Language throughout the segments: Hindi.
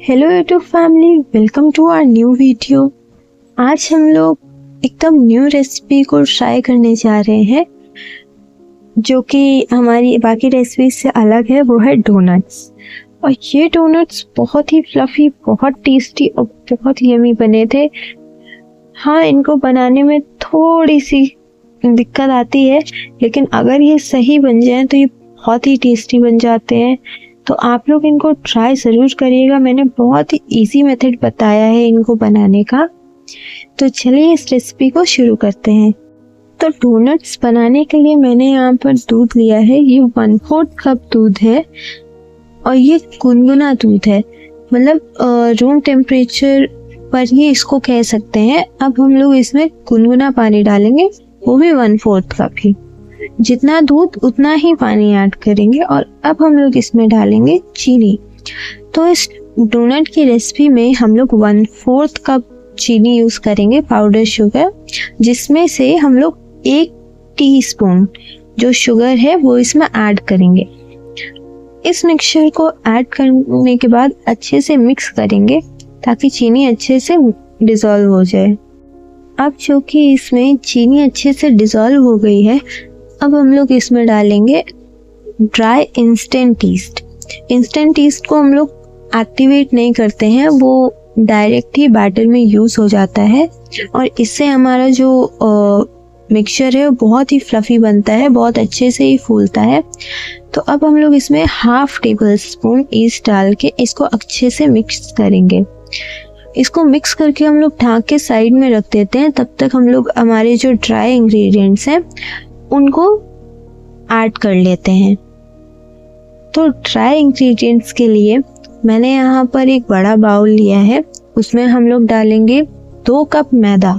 Hello YouTube family, welcome to our new video. आज हम लोग एकदम न्यू रेसिपी को ट्राई करने जा रहे हैं जो कि हमारी बाकी रेसिपी से अलग है। वो है डोनट्स। और ये डोनट्स बहुत ही फ्लफी, बहुत टेस्टी और बहुत यमी बने थे। हाँ, इनको बनाने में थोड़ी सी दिक्कत आती है, लेकिन अगर ये सही बन जाए तो ये बहुत ही टेस्टी बन जाते हैं। तो आप लोग इनको ट्राई ज़रूर करिएगा। मैंने बहुत ही इजी मेथड बताया है इनको बनाने का। तो चलिए इस रेसिपी को शुरू करते हैं। तो डोनट्स बनाने के लिए मैंने यहाँ पर दूध लिया है। ये 1/4 कप दूध है और ये गुनगुना दूध है, मतलब रूम टेम्परेचर पर ही इसको कह सकते हैं। अब हम लोग इसमें गुनगुना पानी डालेंगे, वो भी 1/4 कप ही। जितना दूध उतना ही पानी ऐड करेंगे। और अब हम लोग इसमें डालेंगे चीनी। तो इस डोनट की रेसिपी में हम लोग 1/4 कप चीनी यूज़ करेंगे, पाउडर शुगर, जिसमें से हम लोग 1 टीस्पून जो शुगर है वो इसमें ऐड करेंगे। इस मिक्सचर को ऐड करने के बाद अच्छे से मिक्स करेंगे ताकि चीनी अच्छे से डिज़ोल्व हो जाए। अब जो कि इसमें चीनी अच्छे से डिज़ोल्व हो गई है, अब हम लोग इसमें डालेंगे dry instant east. Instant east को हम लोग एक्टिवेट नहीं करते हैं, वो डायरेक्ट ही बैटर में यूज़ हो जाता है और इससे हमारा जो मिक्सचर है वो बहुत ही फ्लफ़ी बनता है, बहुत अच्छे से ही फूलता है। तो अब हम लोग इसमें 1/2 टेबलस्पून ईस्ट डाल के इसको अच्छे से मिक्स करेंगे। इसको मिक्स करके हम लोग ढक के साइड में रख देते हैं। तब तक हम लोग हमारे जो ड्राई इंग्रेडिएंट्स हैं उनको ऐड कर लेते हैं। तो ड्राई इंग्रेडिएंट्स के लिए मैंने यहाँ पर एक बड़ा बाउल लिया है, उसमें हम लोग डालेंगे 2 कप मैदा।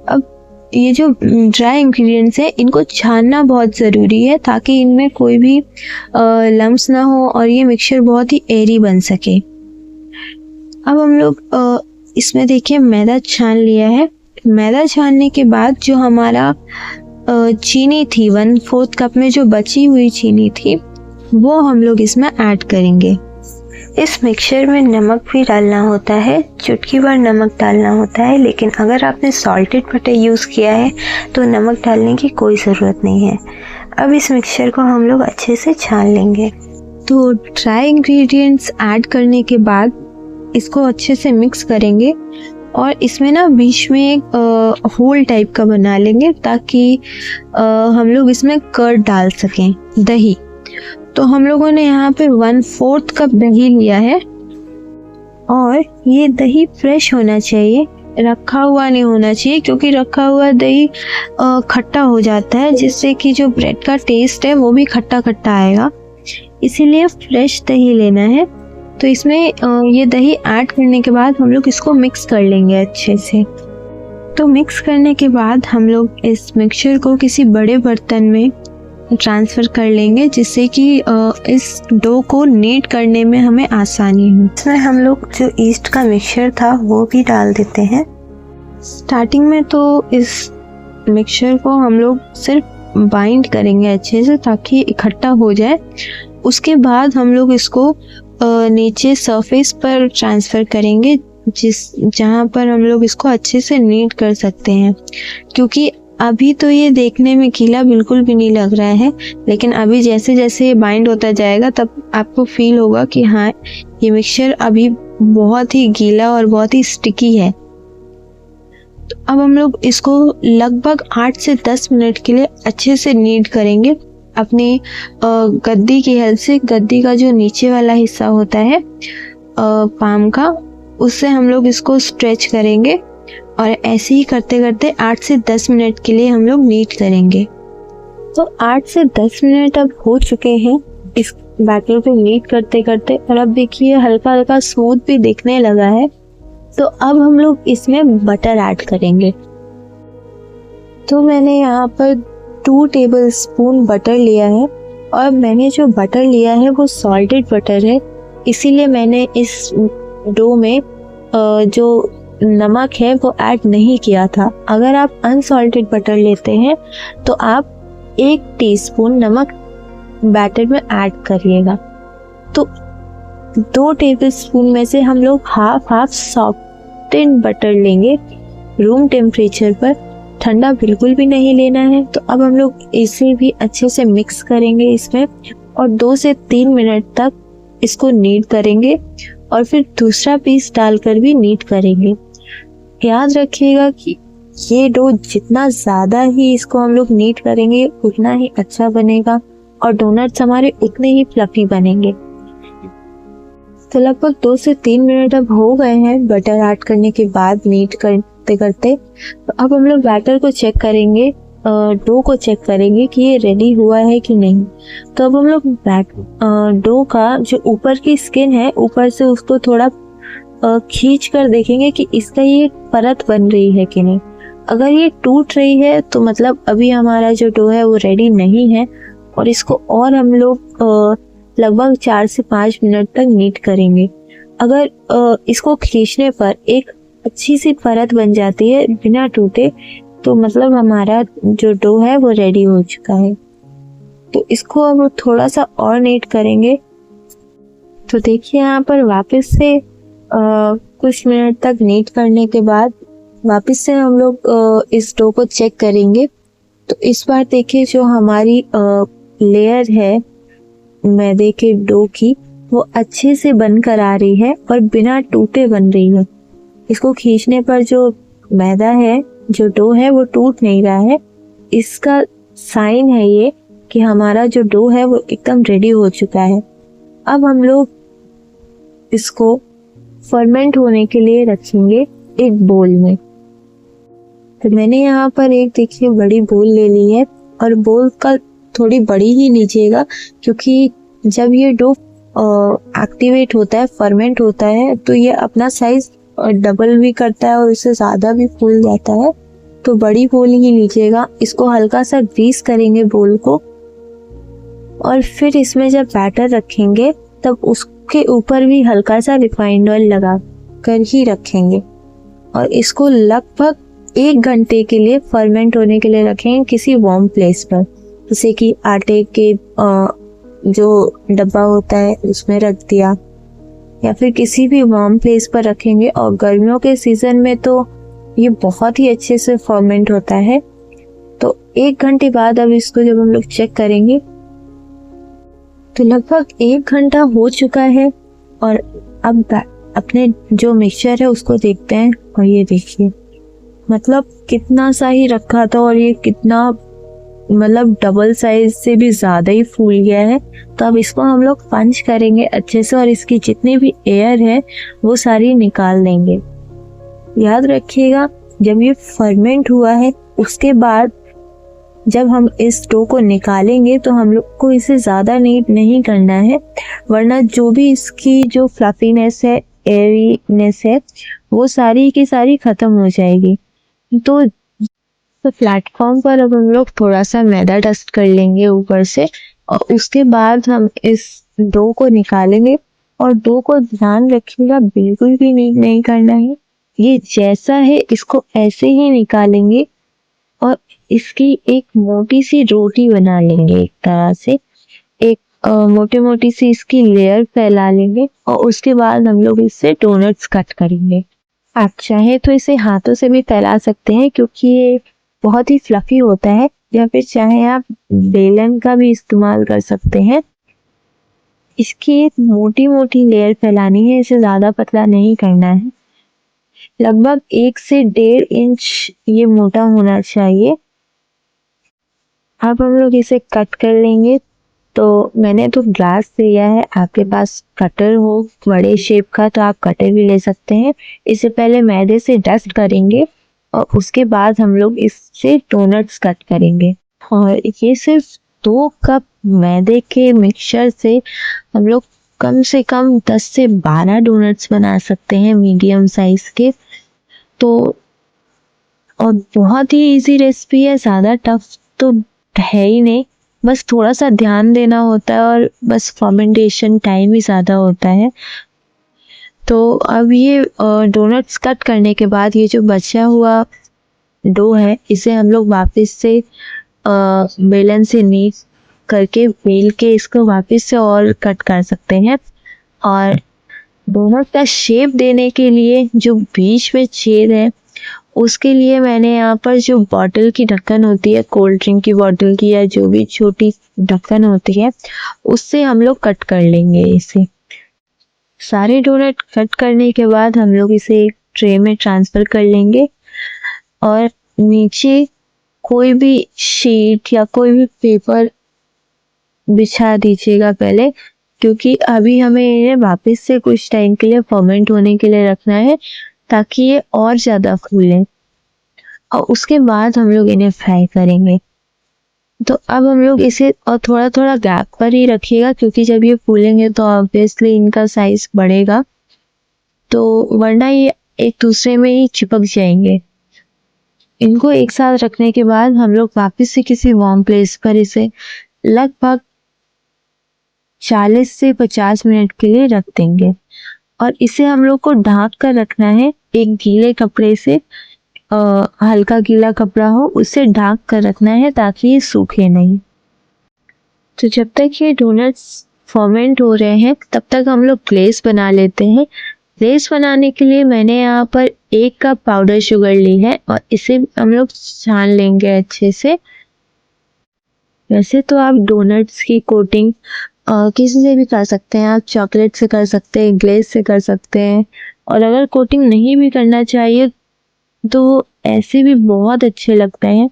अब ये जो ड्राई इंग्रेडिएंट्स हैं इनको छानना बहुत ज़रूरी है ताकि इनमें कोई भी लम्स ना हो और ये मिक्सचर बहुत ही एयरी बन सके। अब हम लोग इसमें देखिए मैदा छान लिया है। मैदा छानने के बाद जो हमारा चीनी थी, 1/4 कप में जो बची हुई चीनी थी, वो हम लोग इसमें ऐड करेंगे। इस मिक्सचर में नमक भी डालना होता है, चुटकी भर नमक डालना होता है, लेकिन अगर आपने सॉल्टेड बटर यूज़ किया है तो नमक डालने की कोई ज़रूरत नहीं है। अब इस मिक्सचर को हम लोग अच्छे से छान लेंगे। तो ड्राई इंग्रेडिएंट्स ऐड करने के बाद इसको अच्छे से मिक्स करेंगे और इसमें ना बीच में एक होल टाइप का बना लेंगे ताकि हम लोग इसमें कर्ड डाल सकें, दही। तो हम लोगों ने यहाँ पे 1/4 कप दही लिया है और ये दही फ्रेश होना चाहिए, रखा हुआ नहीं होना चाहिए, क्योंकि रखा हुआ दही खट्टा हो जाता है, जिससे कि जो ब्रेड का टेस्ट है वो भी खट्टा खट्टा आएगा। इसीलिए फ्रेश दही लेना है। तो इसमें ये दही ऐड करने के बाद हम लोग इसको मिक्स कर लेंगे अच्छे से। तो मिक्स करने के बाद हम लोग इस मिक्सचर को किसी बड़े बर्तन में ट्रांसफ़र कर लेंगे, जिससे कि इस डो को नीट करने में हमें आसानी हो। इसमें हम लोग जो ईस्ट का मिक्सचर था वो भी डाल देते हैं। स्टार्टिंग में तो इस मिक्सचर को हम लोग सिर्फ बाइंड करेंगे अच्छे से ताकि इकट्ठा हो जाए। उसके बाद हम लोग इसको नीचे सरफेस पर ट्रांसफ़र करेंगे, जहाँ पर हम लोग इसको अच्छे से नीट कर सकते हैं। क्योंकि अभी तो ये देखने में गीला बिल्कुल भी नहीं लग रहा है, लेकिन अभी जैसे जैसे ये बाइंड होता जाएगा तब आपको फील होगा कि हाँ, ये मिक्सचर अभी बहुत ही गीला और बहुत ही स्टिकी है। तो अब हम लोग इसको लगभग 8 से 10 मिनट के लिए अच्छे से नीट करेंगे अपनी गद्दी की हेल्प से। गद्दी का जो नीचे वाला हिस्सा होता है पाम का, उससे हम लोग इसको स्ट्रेच करेंगे और ऐसे ही करते करते 8 से 10 मिनट के लिए हम लोग नीट करेंगे। तो 8 से 10 मिनट अब हो चुके हैं इस बैटर को नीट करते करते, और अब देखिए हल्का हल्का स्मूथ भी दिखने लगा है। तो अब हम लोग इसमें बटर ऐड करेंगे। तो मैंने यहाँ पर 2 टेबलस्पून बटर लिया है और मैंने जो बटर लिया है वो सॉल्टेड बटर है, इसीलिए मैंने इस डो में जो नमक है वो ऐड नहीं किया था। अगर आप अनसॉल्टेड बटर लेते हैं तो आप 1 टीस्पून नमक बैटर में ऐड करिएगा। तो 2 टेबलस्पून में से हम लोग हाफ सॉफ्टेंड बटर लेंगे रूम टेम्परेचर पर, ठंडा बिल्कुल भी नहीं लेना है। तो अब हम लोग इसे भी अच्छे से मिक्स करेंगे इसमें और 2 से 3 मिनट तक इसको नीट करेंगे और फिर दूसरा पीस डालकर भी नीट करेंगे। याद रखिएगा कि ये डो जितना ज़्यादा ही इसको हम लोग नीट करेंगे उतना ही अच्छा बनेगा और डोनट्स हमारे उतने ही फ्लफी बनेंगे। तो लगभग 2 से 3 मिनट अब हो गए हैं बटर ऐड करने के बाद नीट करते करते। तो अब हम लोग बैटर को चेक करेंगे, डो को चेक करेंगे कि ये रेडी हुआ है कि नहीं। तो अब हम लोग डो का जो ऊपर की स्किन है ऊपर से उसको थोड़ा खींच कर देखेंगे कि इसका ये परत बन रही है कि नहीं। अगर ये टूट रही है तो मतलब अभी हमारा जो डो है वो रेडी नहीं है और इसको और हम लोग लगभग 4 से 5 मिनट तक नीट करेंगे। अगर इसको खींचने पर एक अच्छी सी परत बन जाती है बिना टूटे तो मतलब हमारा जो डो है वो रेडी हो चुका है। तो इसको अब थोड़ा सा और नीट करेंगे। तो देखिए यहाँ पर वापस से कुछ मिनट तक नीट करने के बाद वापस से हम लोग इस डो को चेक करेंगे। तो इस बार देखिए जो हमारी लेयर है मैदे के डो की वो अच्छे से बनकर आ रही है और बिना टूटे बन रही है। इसको खींचने पर जो मैदा है जो डो है वो टूट नहीं रहा है। इसका साइन है ये कि हमारा जो डो है वो एकदम रेडी हो चुका है। अब हम लोग इसको फर्मेंट होने के लिए रखेंगे एक बोल में। तो मैंने यहाँ पर एक देखिए बड़ी बोल ले ली है और बोल का थोड़ी बड़ी ही लीजिएगा क्योंकि जब ये डो एक्टिवेट होता है फर्मेंट होता है तो ये अपना साइज डबल भी करता है और इससे ज़्यादा भी फूल जाता है। तो बड़ी बोल ही लीजिएगा। इसको हल्का सा ग्रीस करेंगे बोल को और फिर इसमें जब बैटर रखेंगे तब उसके ऊपर भी हल्का सा रिफाइंड ऑयल लगा कर ही रखेंगे और इसको लगभग 1 घंटे के लिए फर्मेंट होने के लिए रखेंगे किसी वार्म प्लेस पर, जैसे कि आटे के जो डब्बा होता है उसमें रख दिया या फिर किसी भी वार्म प्लेस पर रखेंगे। और गर्मियों के सीजन में तो ये बहुत ही अच्छे से फर्मेंट होता है। तो 1 घंटे बाद अब इसको जब हम लोग चेक करेंगे तो लगभग 1 घंटा हो चुका है और अब अपने जो मिक्सचर है उसको देखते हैं और ये देखिए मतलब कितना सा ही रखा था और ये कितना मतलब डबल साइज से भी ज़्यादा ही फूल गया है। तो अब इसको हम लोग पंच करेंगे अच्छे से और इसकी जितनी भी एयर है वो सारी निकाल देंगे। याद रखिएगा जब ये फर्मेंट हुआ है उसके बाद जब हम इस डो को निकालेंगे तो हम लोग को इसे ज़्यादा नीट नहीं करना है वरना जो भी इसकी जो फ्लफीनेस है एयरीनेस है वो सारी की सारी ख़त्म हो जाएगी। तो प्लेटफॉर्म पर अब हम लोग थोड़ा सा मैदा डस्ट कर लेंगे ऊपर से और उसके बाद हम इस डो को निकालेंगे। और डो को ध्यान रखिएगा बिल्कुल भी नहीं करना है, ये जैसा है इसको ऐसे ही निकालेंगे और इसकी एक मोटी सी रोटी बना लेंगे। एक तरह से एक मोटी मोटी सी इसकी लेयर फैला लेंगे और उसके बाद हम लोग इससे डोनट्स कट करेंगे। आप चाहे तो इसे हाथों से भी फैला सकते हैं क्योंकि ये बहुत ही फ्लफी होता है, या फिर चाहे आप बेलन का भी इस्तेमाल कर सकते हैं। इसकी एक मोटी मोटी लेयर फैलानी है, इसे ज़्यादा पतला नहीं करना है। लगभग 1 से 1.5 इंच ये मोटा होना चाहिए। अब हम लोग इसे कट कर लेंगे। तो मैंने तो ग्लास लिया है, आपके पास कटर हो बड़े शेप का तो आप कटर भी ले सकते हैं। इसे पहले मैदे से डस्ट करेंगे और उसके बाद हम लोग इससे डोनट्स कट करेंगे। और ये सिर्फ 2 कप मैदे के मिक्सचर से हम लोग कम से कम 10 से 12 डोनट्स बना सकते हैं मीडियम साइज के। तो और बहुत ही इजी रेसिपी है, ज़्यादा टफ तो है ही नहीं, बस थोड़ा सा ध्यान देना होता है और बस फर्मेंटेशन टाइम ही ज़्यादा होता है। तो अब ये डोनट्स कट करने के बाद ये जो बचा हुआ डो है इसे हम लोग वापस से बेलन से नीट करके बेल के इसको वापस से और कट कर सकते हैं। और डोनट का शेप देने के लिए जो बीच में छेद है उसके लिए मैंने यहाँ पर जो बॉटल की ढक्कन होती है, कोल्ड ड्रिंक की बॉटल की या जो भी छोटी ढक्कन होती है, उससे हम लोग कट कर लेंगे इसे। सारे डोनट कट करने के बाद हम लोग इसे एक ट्रे में ट्रांसफ़र कर लेंगे और नीचे कोई भी शीट या कोई भी पेपर बिछा दीजिएगा पहले, क्योंकि अभी हमें इन्हें वापस से कुछ टाइम के लिए फर्मेंट होने के लिए रखना है ताकि ये और ज़्यादा फूलें और उसके बाद हम लोग इन्हें फ्राई करेंगे। तो अब हम लोग इसे और थोड़ा थोड़ा गैप पर ही रखिएगा, क्योंकि जब ये फूलेंगे तो ऑब्वियसली इनका साइज बढ़ेगा, तो वरना ये एक दूसरे में ही चिपक जाएंगे। इनको एक साथ रखने के बाद हम लोग वापस से किसी वार्म प्लेस पर इसे लगभग 40 से 50 मिनट के लिए रख देंगे और इसे हम लोग को ढक कर रखना है एक गीले कपड़े से। हल्का गीला कपड़ा हो उसे ढक कर रखना है ताकि ये सूखे नहीं। तो जब तक ये डोनट्स फर्मेंट हो रहे हैं तब तक हम लोग ग्लेस बना लेते हैं। ग्लेस बनाने के लिए मैंने यहाँ पर 1 कप पाउडर शुगर ली है और इसे हम लोग छान लेंगे अच्छे से। वैसे तो आप डोनट्स की कोटिंग किसी से भी कर सकते हैं, आप चॉकलेट से कर सकते हैं, ग्लेस से कर सकते हैं, और अगर कोटिंग नहीं भी करना चाहिए तो ऐसे भी बहुत अच्छे लगते हैं।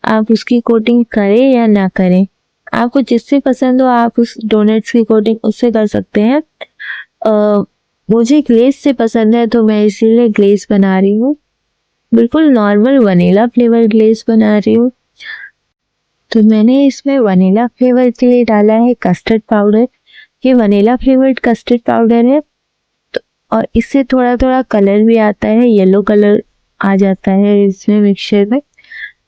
आप उसकी कोटिंग करें या ना करें, आपको जिससे पसंद हो आप उस डोनट्स की कोटिंग उससे कर सकते हैं। मुझे ग्लेस से पसंद है तो मैं इसीलिए ग्लेस बना रही हूँ। बिल्कुल नॉर्मल वनीला फ्लेवर ग्लेस बना रही हूँ। तो मैंने इसमें वनीला फ्लेवर के लिए डाला है कस्टर्ड पाउडर। ये वनीला फ्लेवर्ड कस्टर्ड पाउडर है तो और इससे थोड़ा थोड़ा कलर भी आता है, येलो कलर आ जाता है इसमें मिक्सचर में।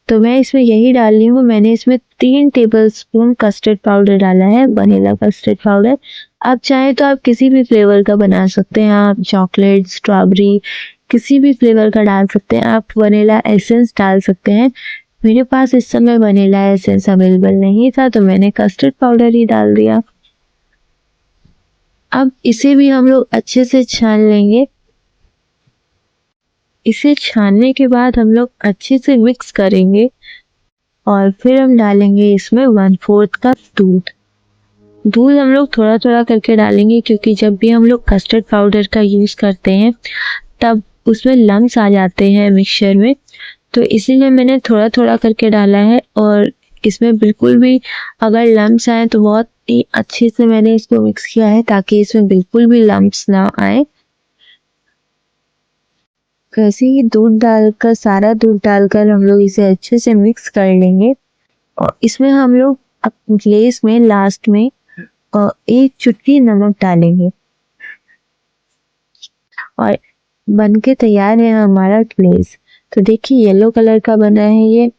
तो मैं इसमें यही डाल रही हूँ। मैंने इसमें 3 टेबलस्पून कस्टर्ड पाउडर डाला है, वनीला कस्टर्ड पाउडर। आप चाहें तो आप किसी भी फ्लेवर का बना सकते हैं, आप चॉकलेट, स्ट्रॉबेरी, किसी भी फ्लेवर का डाल सकते हैं। आप वनीला एसेंस डाल सकते हैं। मेरे पास इस समय वनीला एसेंस अवेलेबल नहीं था तो मैंने कस्टर्ड पाउडर ही डाल दिया। अब इसे भी हम लोग अच्छे से छान लेंगे। इसे छानने के बाद हम लोग अच्छे से मिक्स करेंगे और फिर हम डालेंगे इसमें 1/4 कप दूध। दूध हम लोग थोड़ा थोड़ा करके डालेंगे, क्योंकि जब भी हम लोग कस्टर्ड पाउडर का यूज़ करते हैं तब उसमें लम्स आ जाते हैं मिक्सचर में, तो इसीलिए मैंने थोड़ा थोड़ा करके डाला है। और इसमें बिल्कुल भी अगर लम्स आए तो बहुत ही अच्छे से मैंने इसको मिक्स किया है ताकि इसमें बिल्कुल भी लम्स ना आए। वैसे ही दूध डालकर, सारा दूध डालकर हम लोग इसे अच्छे से मिक्स कर लेंगे और इसमें हम लोग ग्लेस में लास्ट में 1 चुटकी नमक डालेंगे और बनके तैयार है हमारा ग्लेस। तो देखिए येलो कलर का बना है ये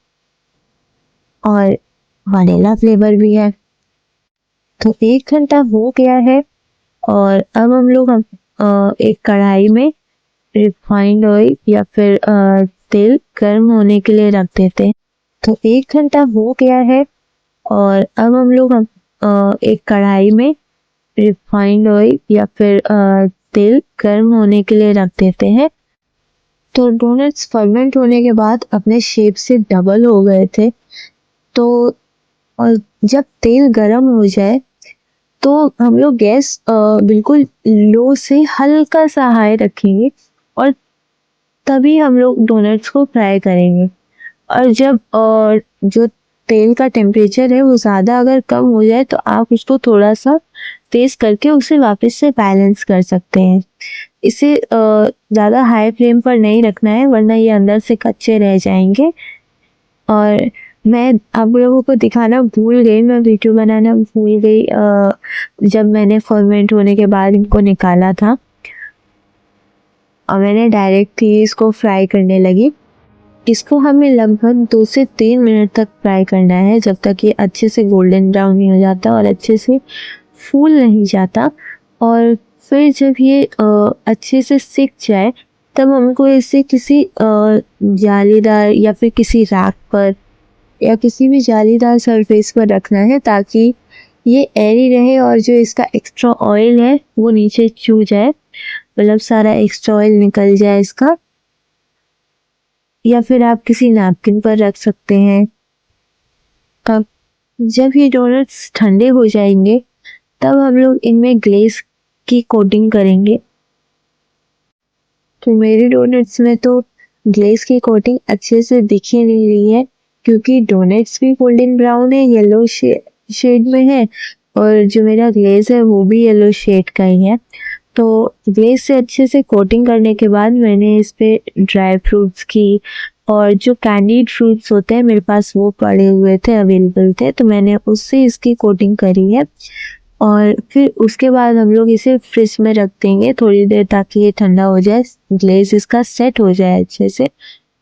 और वनीला फ्लेवर भी है। तो 1 घंटा हो गया है और अब हम लोग एक कढ़ाई में रिफाइंड ऑयल या फिर तेल गर्म होने के लिए रख देते हैं। तो 1 घंटा हो गया है और अब हम लोग एक कढ़ाई में रिफाइंड ऑयल या फिर तेल गर्म होने के लिए रख देते हैं। तो डोनट्स फर्मेंट होने के बाद अपने शेप से डबल हो गए थे। तो और जब तेल गर्म हो जाए तो हम लोग गैस बिल्कुल लो से हल्का सा हाई रखेंगे और तभी हम लोग डोनट्स को फ्राई करेंगे। और जब जो तेल का टेम्परेचर है वो ज़्यादा अगर कम हो जाए तो आप उसको थोड़ा सा तेज़ करके उसे वापस से बैलेंस कर सकते हैं। इसे ज़्यादा हाई फ्लेम पर नहीं रखना है वरना ये अंदर से कच्चे रह जाएंगे। और मैं आप लोगों को दिखाना भूल गई, मैं वीडियो बनाना भूल गई जब मैंने फर्मेंट होने के बाद इनको निकाला था और मैंने डायरेक्ट ही इसको फ्राई करने लगी। इसको हमें लगभग 2 से 3 मिनट तक फ्राई करना है जब तक ये अच्छे से गोल्डन ब्राउन नहीं हो जाता और अच्छे से फूल नहीं जाता। और फिर जब ये अच्छे से सिक जाए तब हमको इसे किसी जालीदार या फिर किसी रैक पर या किसी भी जालीदार सरफेस पर रखना है ताकि ये एयरी रहे और जो इसका एक्स्ट्रा ऑयल है वो नीचे चू जाए, मतलब सारा एक्स्ट्रा ऑयल निकल जाए इसका। या फिर आप किसी नैपकिन पर रख सकते हैं। अब जब ये डोनट्स ठंडे हो जाएंगे तब हम लोग इनमें ग्लेस की कोटिंग करेंगे। तो मेरे डोनट्स में तो ग्लेस की कोटिंग अच्छे से दिख ही नहीं रही है, क्योंकि डोनट्स भी गोल्डन ब्राउन है, येलो शेड में है, और जो मेरा ग्लेस है वो भी येलो शेड का ही है। तो ग्लेस से अच्छे से कोटिंग करने के बाद मैंने इस पे ड्राई फ्रूट्स की, और जो कैंडीड फ्रूट्स होते हैं मेरे पास वो पड़े हुए थे, अवेलेबल थे, तो मैंने उससे इसकी कोटिंग करी है। और फिर उसके बाद हम लोग इसे फ्रिज में रख देंगे थोड़ी देर, ताकि ये ठंडा हो जाए, ग्लेज इसका सेट हो जाए अच्छे से।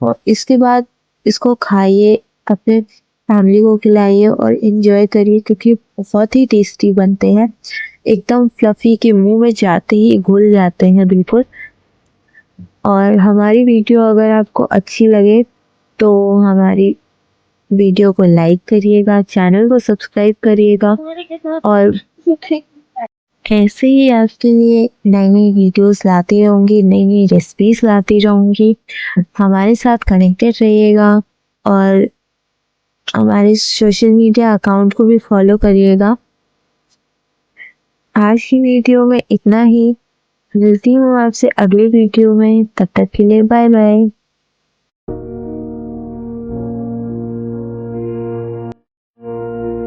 और इसके बाद इसको खाइए, अपने फैमिली को खिलाइए और इन्जॉय करिए, क्योंकि बहुत ही टेस्टी बनते हैं, एकदम फ्लफी के मुंह में जाते ही घुल जाते हैं बिल्कुल। और हमारी वीडियो अगर आपको अच्छी लगे तो हमारी वीडियो को लाइक करिएगा, चैनल को सब्सक्राइब करिएगा, और ऐसे ही आपके लिए नई नई वीडियोस लाती रहूँगी, नई नई रेसिपीज लाती रहूँगी। हमारे साथ कनेक्टेड रहिएगा और हमारे सोशल मीडिया अकाउंट को भी फॉलो करिएगा। आज की वीडियो में इतना ही, मिलती हूँ आपसे अगली वीडियो में, तब तक के लिए बाय बाय।